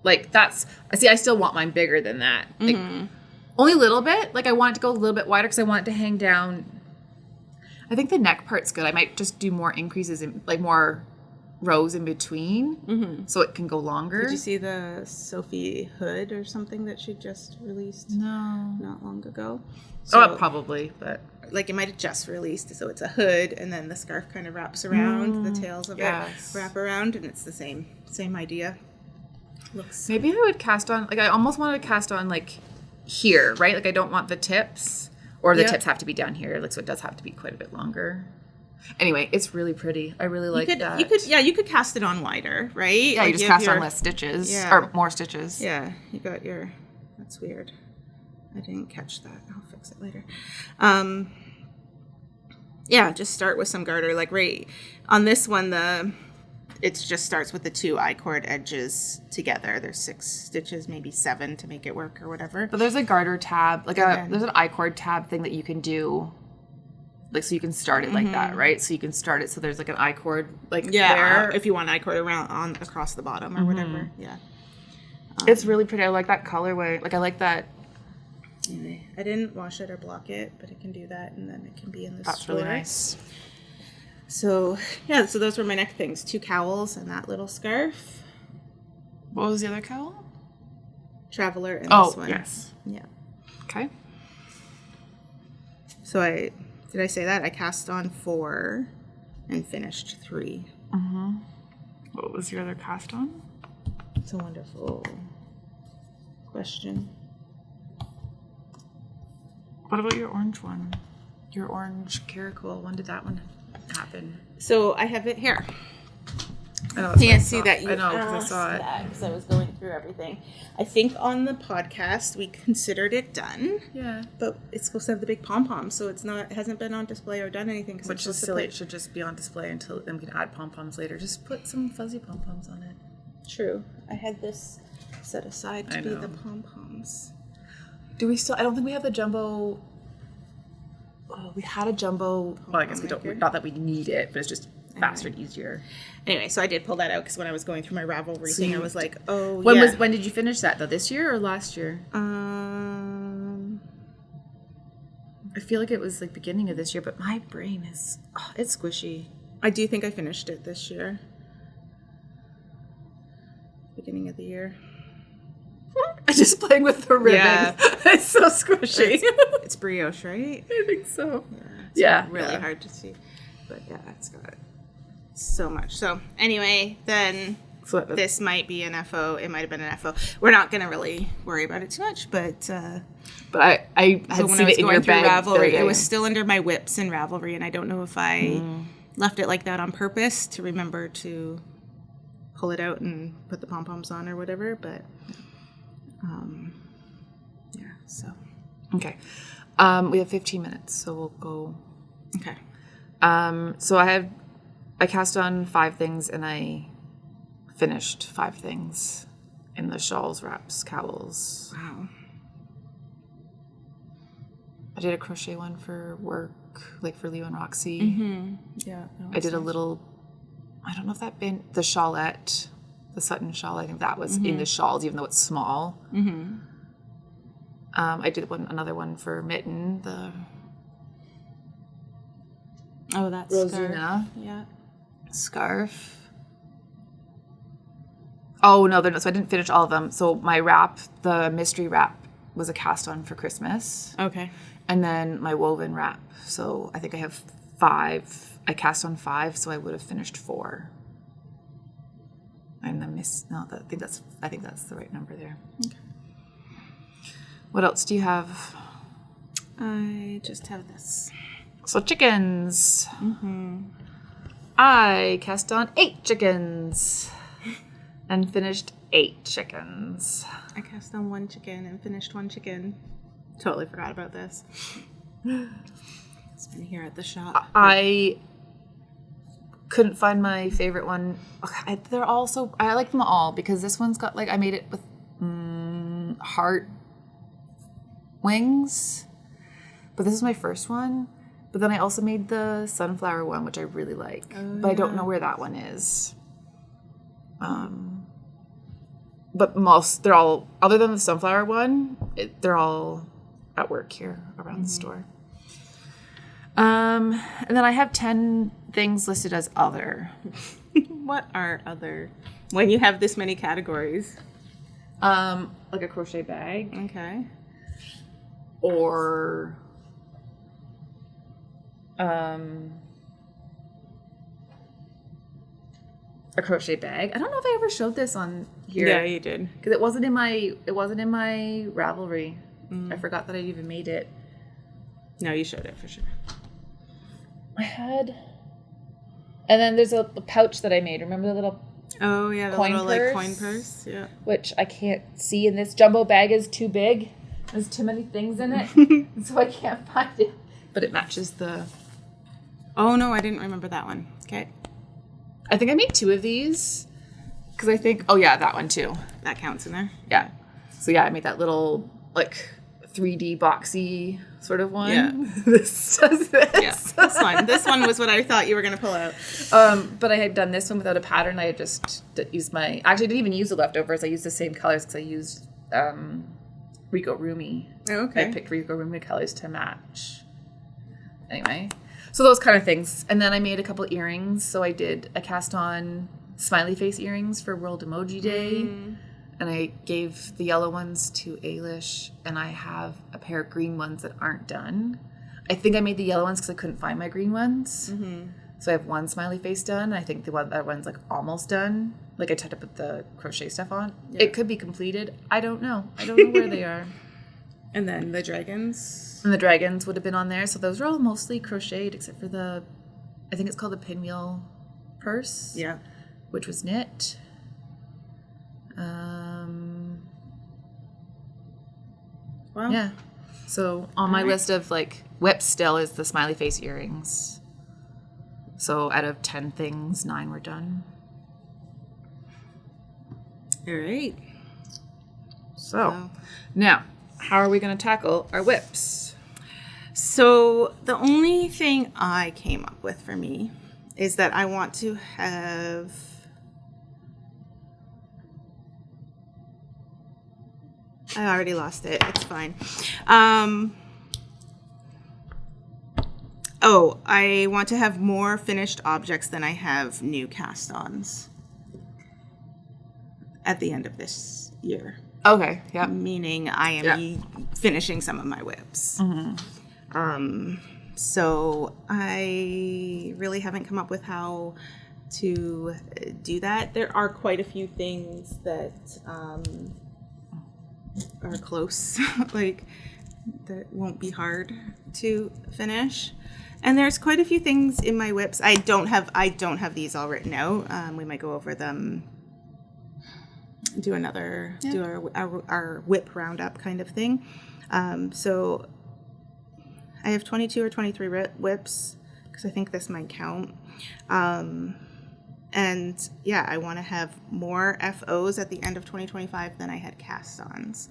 like that's. I still want mine bigger than that. Like, only a little bit. Like I want it to go a little bit wider because I want it to hang down. I think the neck part's good. I might just do more increases in like more rows in between so it can go longer. Did you see the Sophie hood or something that she just released? No. Not long ago. So, probably, but like it might have just released. So it's a hood and then the scarf kind of wraps around, the tails of it wrap around, and it's the same idea. Maybe I would cast on, like I almost wanted to cast on like here, right? Like I don't want the tips, or the tips have to be down here, like so it does have to be quite a bit longer. Anyway, it's really pretty. I really like that. You could cast it on wider, right? Yeah, you just cast on less stitches or more stitches. Yeah, you got your. That's weird. I didn't catch that. I'll fix it later. Yeah, just start with some garter. Like right on this one, it just starts with the 2 I-cord edges together. There's 6 stitches, maybe 7 to make it work or whatever. But there's a garter tab, there's an I-cord tab thing that you can do. Like, so you can start it like that, right? So you can start it so there's like an I-cord there. If you want I-cord around across the bottom or whatever. Yeah. It's really pretty. I like that colorway. Like, I like that. Anyway, I didn't wash it or block it, but it can do that, and then it can be in the That's store. really nice. So, yeah, so those were my neck things. 2 cowls and that little scarf. What was the other cowl? Traveler and this one. Oh, yes. Yeah. Okay. So did I say that? I cast on 4 and finished 3. What was your other cast on? It's a wonderful question. What about your orange one? Your orange caracal. When did that one happen? So I have it here. I know, Can't see that. I know because I saw it. Because I was going through everything. I think on the podcast we considered it done. Yeah. But it's supposed to have the big pom-poms, so it hasn't been on display or done anything. Which is silly. It should just be on display until then we can add pom-poms later. Just put some fuzzy pom-poms on it. True. I had this set aside to be the pom-poms. Do we still... I don't think we have the jumbo... Oh, we had a jumbo... Well, I guess we don't... Not that we need it, but it's just faster and easier. Anyway, so I did pull that out because when I was going through my Ravelry thing, I was like, oh, When did you finish that, though? This year or last year? I feel like it was like beginning of this year, but my brain is... Oh, it's squishy. I do think I finished it this year. Beginning of the year. I'm just playing with the ribbon. Yeah. It's so squishy. It's brioche, right? I think so. Yeah. It's really hard to see. But yeah, it's got so much. So anyway, then this might be an FO. It might have been an FO. We're not going to really worry about it too much, but I had seen it in your bag. Ravelry, it was still under my whips in Ravelry, and I don't know if I left it like that on purpose to remember to pull it out and put the pom-poms on or whatever, but yeah, so. Okay. We have 15 minutes, so we'll go. Okay. So I cast on 5 things and I finished 5 things in the shawls, wraps, cowls. Wow. I did a crochet one for work, like for Leo and Roxy. Mm-hmm. Yeah. I did a little, I don't know if that been the shawlette, the Sutton shawl. I think that was in the shawls, even though it's small. Mm-hmm. I did another one for Mitten, the that's Rosina. Scarf. Yeah. Scarf. Oh, no, so I didn't finish all of them. So my wrap, the mystery wrap, was a cast on for Christmas. Okay. And then my woven wrap. So I think I have 5. I cast on 5, so I would have finished 4. And I think that's the right number there. Okay. What else do you have? I just have this. So chickens. Mm-hmm. I cast on 8 chickens and finished 8 chickens. I cast on 1 chicken and finished 1 chicken. Totally forgot about this. It's been here at the shop. I couldn't find my favorite one. I like them all because this one's got I made it with heart wings, but this is my first one. But then I also made the sunflower one, which I really like, but I don't know where that one is. But they're all, other than the sunflower one, they're all at work here around the store. And then I have 10 things listed as other. What are other? When you have this many categories? Like a crochet bag. Okay. Or a crochet bag. I don't know if I ever showed this on here. Yeah, you did. Because it wasn't in my Ravelry. I forgot that I even made it. No, you showed it for sure. I had, and then there's a pouch that I made. Remember the little the coin little purse? coin purse. Yeah. Which I can't see, and this jumbo bag is too big. There's too many things in it, so I can't find it. But it matches the. Oh no, I didn't remember that one. Okay. I think I made 2 of these because I think. Oh yeah, that one too. That counts in there. Yeah. So yeah, I made that little 3D boxy sort of one. Yeah. This does this. Yeah. This one. This one was what I thought you were gonna pull out. But I had done this one without a pattern. I had just used actually I didn't even use the leftovers. I used the same colors because I used Rico Rumi. Oh, okay. I picked Rico Rumi colors to match. Anyway, so those kind of things. And then I made a couple earrings. So I did a cast on smiley face earrings for World Emoji Day. And I gave the yellow ones to Ailish. And I have a pair of green ones that aren't done. I think I made the yellow ones because I couldn't find my green ones. Mm-hmm. So I have one smiley face done. I think the other one's almost done. I tried to put the crochet stuff on. Yeah. It could be completed. I don't know. I don't know where they are. And then the dragons. And the dragons would have been on there. So those are all mostly crocheted except for I think it's called the pinwheel purse. Yeah. Which was knit. Well, Yeah. So on my list of like whips still is the smiley face earrings. So out of 10 things, 9 were done. All right. So now, how are we going to tackle our whips? So the only thing I came up with for me is that I want to have I already lost it. It's fine. I want to have more finished objects than I have new cast-ons at the end of this year. Okay, yeah. Meaning I am finishing some of my whips. So I really haven't come up with how to do that. There are quite a few things that are close, like that won't be hard to finish. And there's quite a few things in my whips. I don't have these all written out. We might go over them. Do our whip roundup kind of thing. So I have 22 or 23 whips because I think this might count. And yeah, I want to have more FOs at the end of 2025 than I had cast-ons,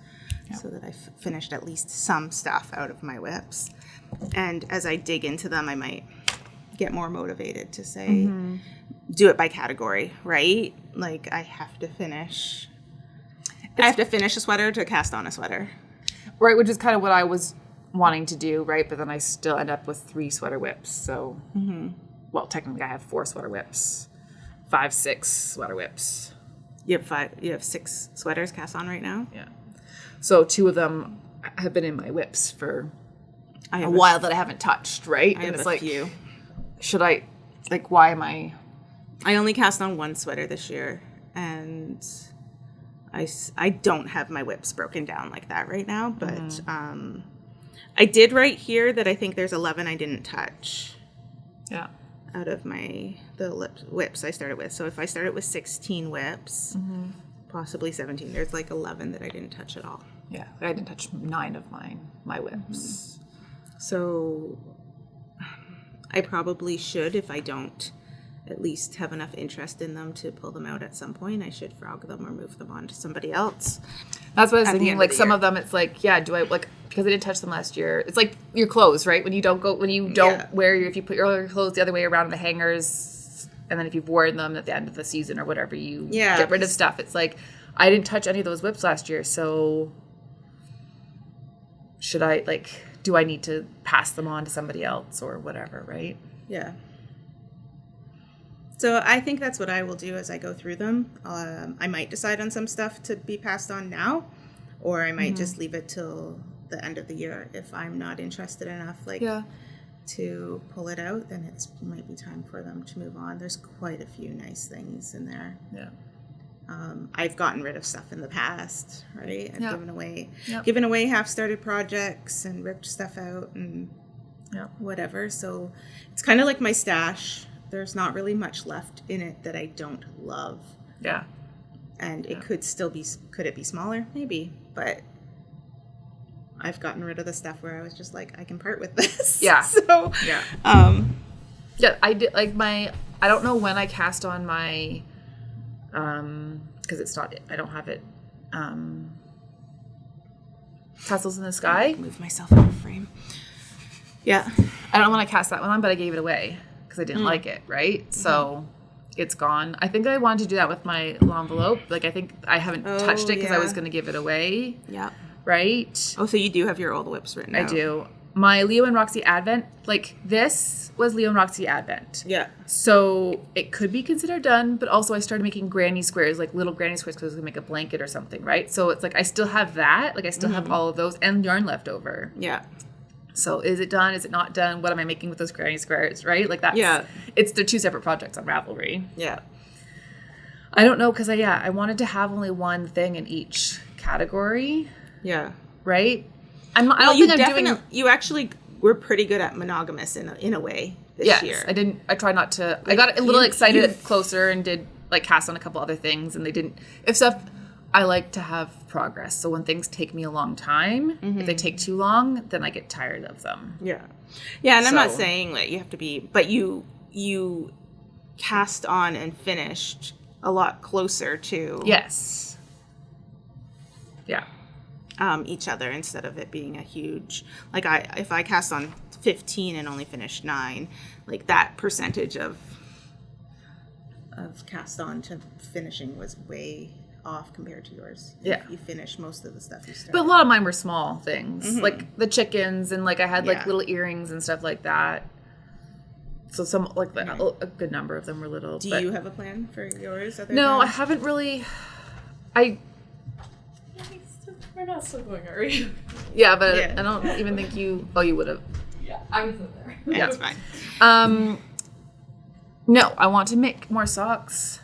so that I finished at least some stuff out of my whips. And as I dig into them, I might get more motivated to say, do it by category, right? Like I have to finish a sweater to cast on a sweater. Right, which is kind of what I was wanting to do, right? But then I still end up with 3 sweater whips. So, well, technically I have 4 sweater whips, 5, 6 sweater whips. You have 6 sweaters cast on right now? Yeah. So 2 of them have been in my whips for a while that I haven't touched, right? And it's like, few. Should I, like, why am I? I only cast on 1 sweater this year, and I don't have my whips broken down like that right now, but I did write here that I think there's 11 I didn't touch. Yeah. Out of the whips I started with. So if I started with 16 whips, possibly 17, there's like 11 that I didn't touch at all. Yeah, I didn't touch 9 of my whips. So I probably should, if I don't at least have enough interest in them to pull them out at some point, I should frog them or move them on to somebody else. That's what I was thinking. Like some of them, it's like, yeah, do I, like, because I didn't touch them last year. It's like your clothes, right? When you don't wear if you put your clothes the other way around in the hangers, and then if you've worn them at the end of the season or whatever, you get rid of stuff. It's like, I didn't touch any of those whips last year, so should I, like, do I need to pass them on to somebody else or whatever, right? Yeah. So I think that's what I will do as I go through them. I might decide on some stuff to be passed on now, or I might just leave it till the end of the year if I'm not interested enough, to pull it out. Then it might be time for them to move on. There's quite a few nice things in there. Yeah. I've gotten rid of stuff in the past, right? I've given away half-started projects and ripped stuff out and whatever. So it's kind of like my stash. There's not really much left in it that I don't love. Yeah. And it could it be smaller? Maybe. But I've gotten rid of the stuff where I was just like, I can part with this. Yeah. So, I did, like, I don't know when I cast on my, because it's not, I don't have it, Castles in the Sky. Move myself out of frame. Yeah. I don't know when I cast that one on, but I gave it away. I didn't like it, right? So it's gone. I think I wanted to do that with my envelope. Like, I think I haven't touched it because I was going to give it away. Yeah. Right? Oh, so you do have your old whips written out. I do. My Leo and Roxy Advent, like, this was Leo and Roxy Advent. Yeah. So it could be considered done, but also I started making granny squares, like little granny squares, because I was going to make a blanket or something, right? So it's like I still have that. Like, I still have all of those and yarn left over. Yeah. So is it done? Is it not done? What am I making with those granny squares, right? Like, they're 2 separate projects on Ravelry. Yeah. I don't know, because I wanted to have only one thing in each category. Yeah. Right? I don't think I'm doing... You actually were pretty good at monogamous in a way this year. Yes, I tried not to... I got a little excited closer and did, like, cast on a couple other things, and they didn't... If stuff I like to have progress. So when things take me a long time, if they take too long, then I get tired of them. Yeah. Yeah, and I'm not saying that you have to be, but you cast on and finished a lot closer to Yes. Yeah. each other instead of it being a huge, like if I cast on 15 and only finished 9, like that percentage of cast on to finishing was way off compared to yours. Yeah. You finished most of the stuff you started. But a lot of mine were small things, like the chickens, and like I had like little earrings and stuff like that. So some like a good number of them were little. Do you have a plan for yours? No, I haven't really. We're not still going, are we? Yeah, but I don't even think you. Oh, you would have. Yeah, I was in there. Yeah, that's fine. No, I want to make more socks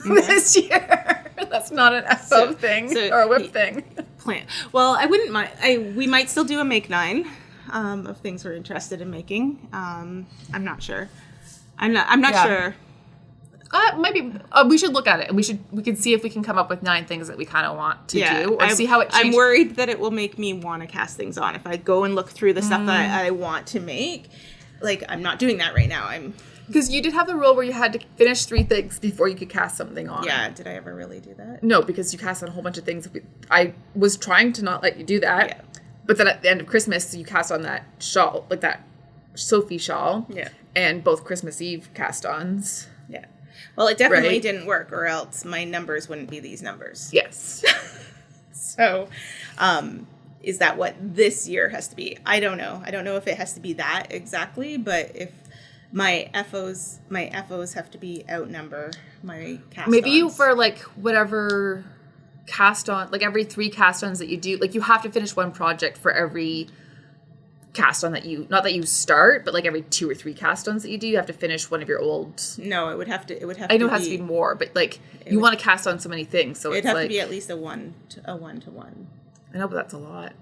this year. That's not an FO thing or a whip thing. Plan. Well, I wouldn't mind. We might still do a make 9 of things we're interested in making. I'm not sure. I'm not sure. Maybe we should look at it, and we can see if we can come up with 9 things that we kind of want to do, or see how it changes. I'm worried that it will make me want to cast things on if I go and look through the stuff that I want to make. Like, I'm not doing that right now. Because you did have the rule where you had to finish 3 things before you could cast something on. Yeah, did I ever really do that? No, because you cast on a whole bunch of things. I was trying to not let you do that, but then at the end of Christmas, you cast on that shawl, like that Sophie shawl, and both Christmas Eve cast-ons. Yeah. Well, it definitely didn't work, or else my numbers wouldn't be these numbers. Yes. So, is that what this year has to be? I don't know. I don't know if it has to be that exactly, but if my FOs have to be outnumber my cast-ons. Maybe you, for like whatever cast-on, like every 3 cast-ons that you do, like you have to finish one project for every cast-on that you, not that you start, but like every 2 or 3 cast-ons that you do, you have to finish one of your old. No, it would have to. I know it has to be more, but like you want to cast on so many things, so it'd it's have like to be at least a 1-to-1. I know, but that's a lot.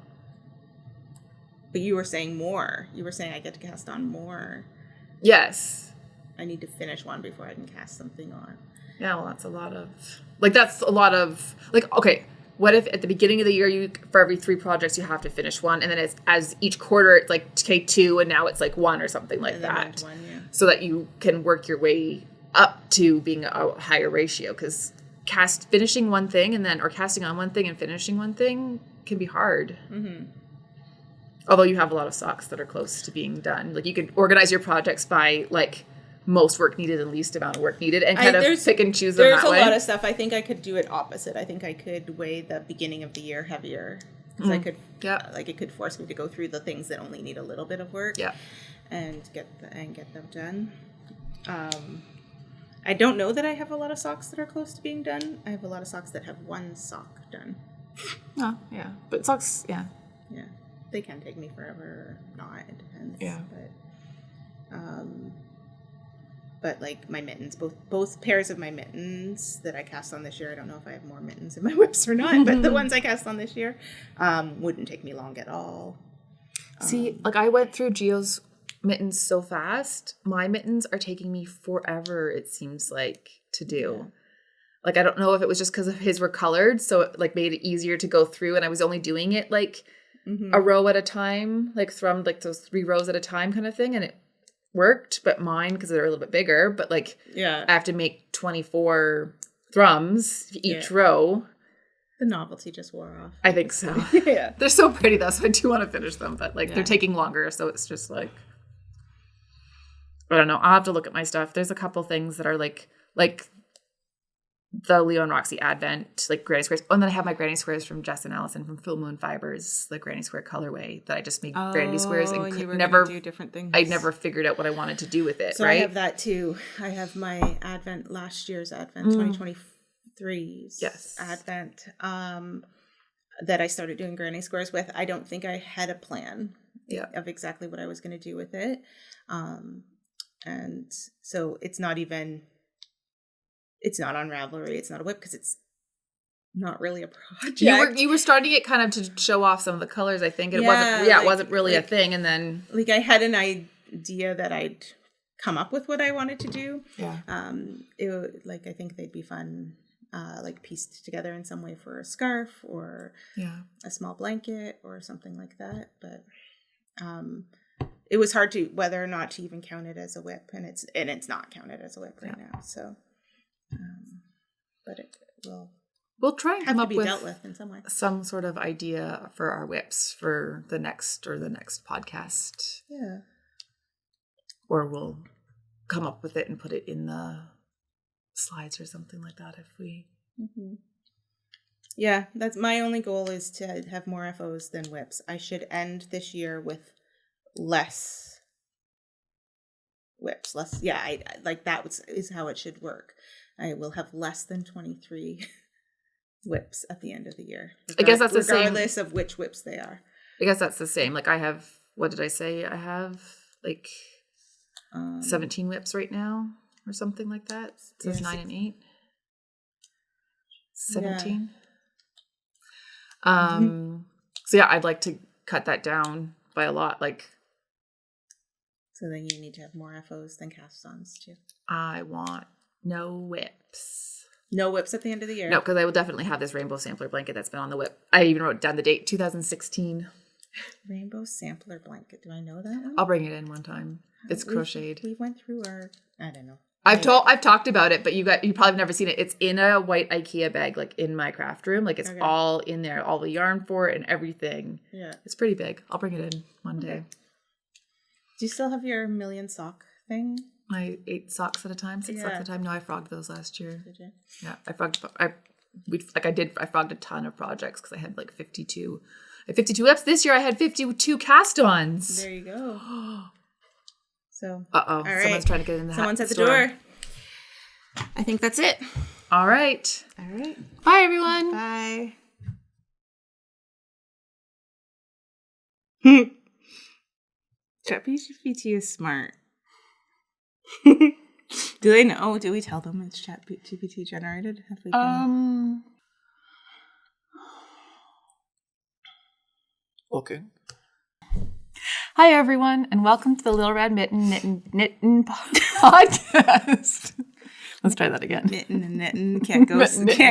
But you were saying more. You were saying I get to cast on more. Yes. I need to finish one before I can cast something on. Yeah, well, that's a lot of, like, okay, what if at the beginning of the year, for every 3 projects, you have to finish one, and then as each quarter, it's like take 2, and now it's like 1 or something like that. So that you can work your way up to being a higher ratio, because finishing one thing or casting on one thing and finishing one thing can be hard. Mm-hmm. Although you have a lot of socks that are close to being done. Like, you could organize your projects by, like, most work needed and least amount of work needed, and kind of pick and choose them that way. There's a lot of stuff. I think I could do it opposite. I think I could weigh the beginning of the year heavier. Because I could, like, it could force me to go through the things that only need a little bit of work. Yeah. And get them done. I don't know that I have a lot of socks that are close to being done. I have a lot of socks that have 1 sock done. Oh, yeah. But socks, yeah. Yeah. They can take me forever or not. It depends. Yeah. But like my mittens, both pairs of my mittens that I cast on this year, I don't know if I have more mittens in my whips or not, but the ones I cast on this year wouldn't take me long at all. See, like I went through Gio's mittens so fast. My mittens are taking me forever, it seems like, to do. Yeah. Like, I don't know if it was just because his were colored, so it like made it easier to go through, and I was only doing it like a row at a time, like thrummed like those 3 rows at a time kind of thing, and it worked. But mine, because they're a little bit bigger, but like I have to make 24 thrums each row. The novelty just wore off. I think so. Yeah, they're so pretty though, so I do want to finish them, but like they're taking longer, so it's just like, I don't know. I'll have to look at my stuff. There's a couple things that are like the Leo and Roxy Advent, like granny squares. Oh, and then I have my granny squares from Jess and Allison from Full Moon Fibers, the granny square colorway that I just made granny squares and you were never do different things. I never figured out what I wanted to do with it. So right? I have that too. I have my Advent, last year's Advent, 2023's Advent, that I started doing granny squares with. I don't think I had a plan of exactly what I was going to do with it. And so it's not on Ravelry, it's not a whip, because it's not really a project. You were starting it kind of to show off some of the colors, I think. It wasn't really a thing, and then like I had an idea that I'd come up with what I wanted to do. Yeah. I think they'd be fun like pieced together in some way for a scarf or a small blanket or something like that. But it was hard to whether or not to even count it as a whip, and it's not counted as a whip right now. So, but it will. We'll try and have come to up be with dealt with in some way. Some sort of idea for our whips for the next podcast. Yeah. Or we'll come up with it and put it in the slides or something like that if we... Mm-hmm. Yeah, that's my only goal, is to have more FOs than whips. I should end this year with less whips. I like that is how it should work. I will have less than 23 whips at the end of the year. I guess that's the same. Regardless of which whips they are. I guess that's the same. Like I have, what did I say? I have like 17 whips right now or something like that. It says 9 and 8. 17. Yeah. So yeah, I'd like to cut that down by a lot. Like, so then you need to have more FOs than Cast Ons too. I want no whips. No whips at the end of the year? No, because I will definitely have this rainbow sampler blanket that's been on the whip. I even wrote down the date, 2016. Rainbow sampler blanket. Do I know that one? I'll bring it in one time. It's crocheted. We went through our, I don't know. I've talked about it, but you probably have never seen it. It's in a white IKEA bag, like in my craft room. Like it's all in there, all the yarn for it and everything. Yeah. It's pretty big. I'll bring it in one day. Do you still have your million sock thing? My 8 socks at a time, 6 socks at a time. No, I frogged those last year. Did you? Yeah, I frogged a ton of projects because I had like 52. I had 52 whips. This year I had 52 Cast Ons. There you go. So, all right. Someone's trying to get in the Someone's at the door. I think that's it. All right. Bye, everyone. Bye. ChatGPT is smart. Do they know? Do we tell them it's ChatGPT generated? Have we been... Okay. Hi, everyone, and welcome to the Little Red Mitten podcast. Let's try that again. Mitten and knitting can't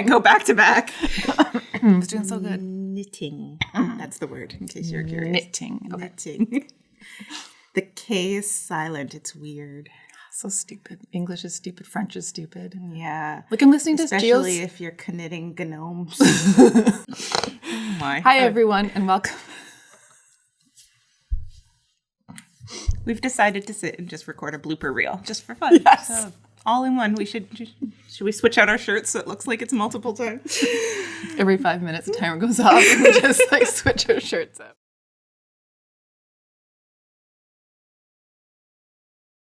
go back to back. I was doing so good. Knitting. That's the word, in case you're curious. Knitting. Okay. Knitting. The K is silent. It's weird. So stupid. English is stupid. French is stupid. Yeah. Like I'm listening to especially if you're knitting gnomes. Oh my. Hi, everyone, and welcome. We've decided to sit and just record a blooper reel just for fun. Yes. So all in one. Should we switch out our shirts so it looks like it's multiple times? Every 5 minutes, the timer goes off, and we just like switch our shirts up.